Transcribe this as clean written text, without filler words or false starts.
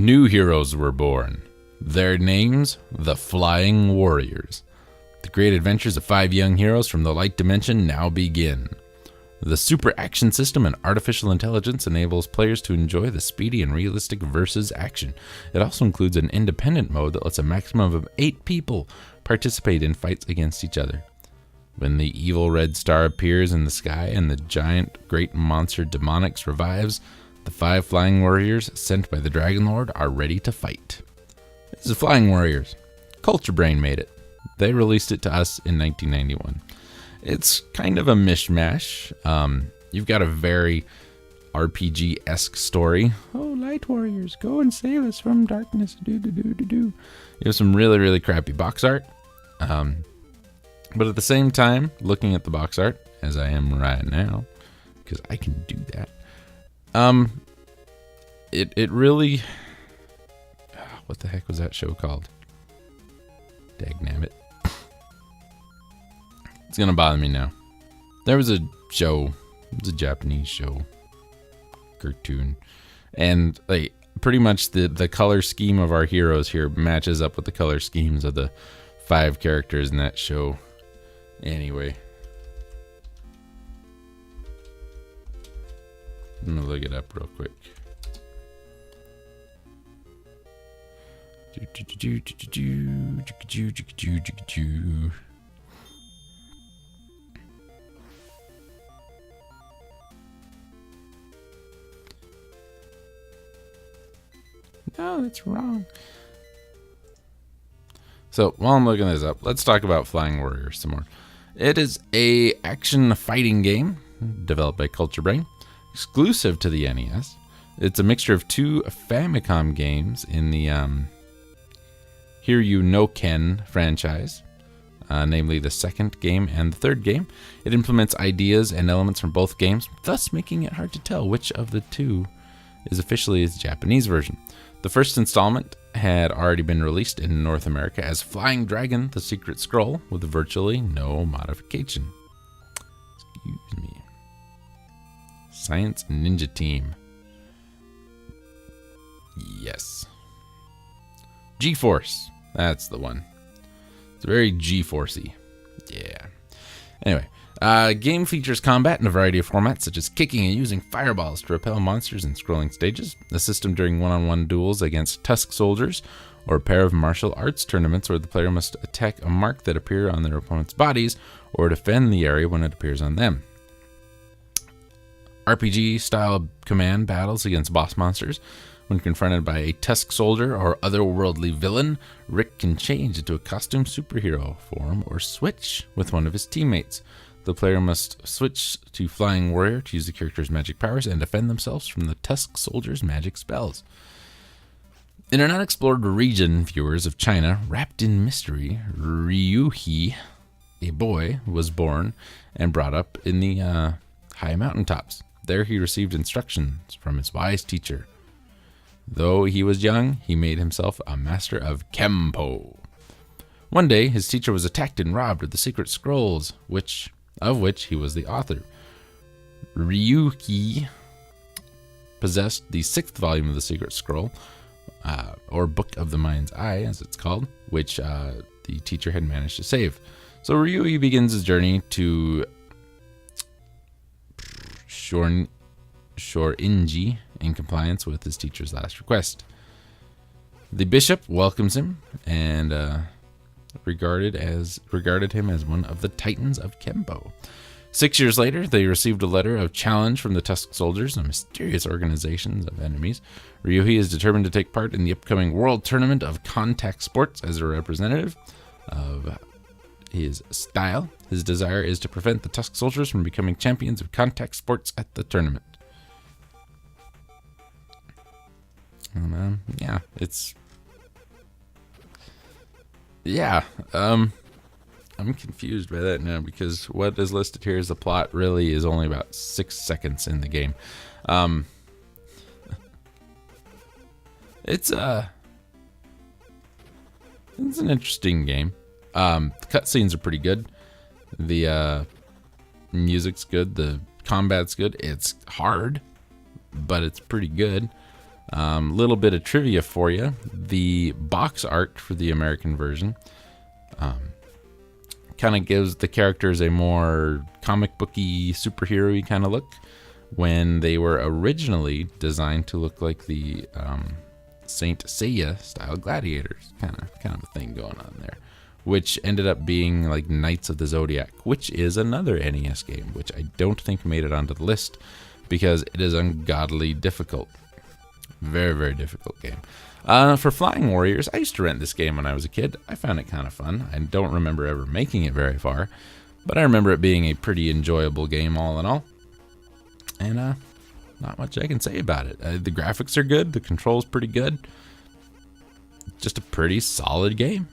New heroes were born. Their names, the Flying Warriors. The great adventures of 5 young heroes from the light dimension now begin. The super action system and artificial intelligence enables players to enjoy the speedy and realistic versus action. It also includes an independent mode that lets a maximum of 8 people participate in fights against each other. When the evil red star appears in the sky and the giant great monster Demonyx revives, the 5 flying warriors sent by the Dragon Lord are ready to fight. This is Flying Warriors. Culture Brain made it. They released it to us in 1991. It's kind of a mishmash. You've got a very RPG-esque story. Oh, light warriors, go and save us from darkness. You have some really, really crappy box art. But at the same time, looking at the box art, as I am right now, because I can do that, it really... What the heck was that show called? Dagnabbit. It's gonna bother me now. There was a show, it was a Japanese show, cartoon, and like pretty much the color scheme of our heroes here matches up with the color schemes of the 5 characters in that show. Anyway, I'm gonna look it up real quick. No, that's wrong. So while I'm looking this up, let's talk about Flying Warriors some more. It is a action fighting game developed by Culture Brain, exclusive to the NES. It's a mixture of 2 Famicom games in the Hiryu no Ken franchise, namely the 2nd game and the 3rd game. It implements ideas and elements from both games, thus making it hard to tell which of the 2 is officially its Japanese version. The first installment had already been released in North America as Flying Dragon: The Secret Scroll, with virtually no modification. Excuse me. Science Ninja Team. Yes. G-Force. That's the one. It's very G-Forcey. Yeah. Anyway, game features combat in a variety of formats, such as kicking and using fireballs to repel monsters in scrolling stages, a system during one-on-one duels against Tusk soldiers, or a pair of martial arts tournaments where the player must attack a mark that appear on their opponent's bodies, or defend the area when it appears on them. RPG-style command battles against boss monsters. When confronted by a Tusk soldier or otherworldly villain, Rick can change into a costume superhero form or switch with one of his teammates. The player must switch to Flying Warrior to use the character's magic powers and defend themselves from the Tusk soldier's magic spells. In an unexplored region, viewers of China, wrapped in mystery, Ryuhi, a boy, was born and brought up in the high mountaintops. There he received instructions from his wise teacher. Though he was young, he made himself a master of Kempo. One day, his teacher was attacked and robbed of the secret scrolls, of which he was the author. Ryuki possessed the 6th volume of the secret scroll, or Book of the Mind's Eye, as it's called, which the teacher had managed to save. So Ryui begins his journey to Shorinji in compliance with his teacher's last request. The bishop welcomes him and regarded him as one of the titans of Kempo. 6 years later, they received a letter of challenge from the Tusk soldiers, a mysterious organization of enemies. Ryuhi is determined to take part in the upcoming World Tournament of Contact Sports as a representative of his style. His desire is to prevent the Tusk soldiers from becoming champions of contact sports at the tournament. I'm confused by that now, because what is listed here as the plot really is only about 6 seconds in the game. It's an interesting game. The cutscenes are pretty good. The music's good. The combat's good. It's hard, but it's pretty good. Little bit of trivia for you. The box art for the American version kind of gives the characters a more comic booky, superhero-y kind of look, when they were originally designed to look like the Saint Seiya style gladiators, kind of a thing going on there, which ended up being like Knights of the Zodiac, which is another NES game, which I don't think made it onto the list because it is ungodly difficult. Very, very difficult game. For Flying Warriors, I used to rent this game when I was a kid. I found it kind of fun. I don't remember ever making it very far, but I remember it being a pretty enjoyable game all in all. And not much I can say about it. The graphics are good. The control's pretty good. Just a pretty solid game.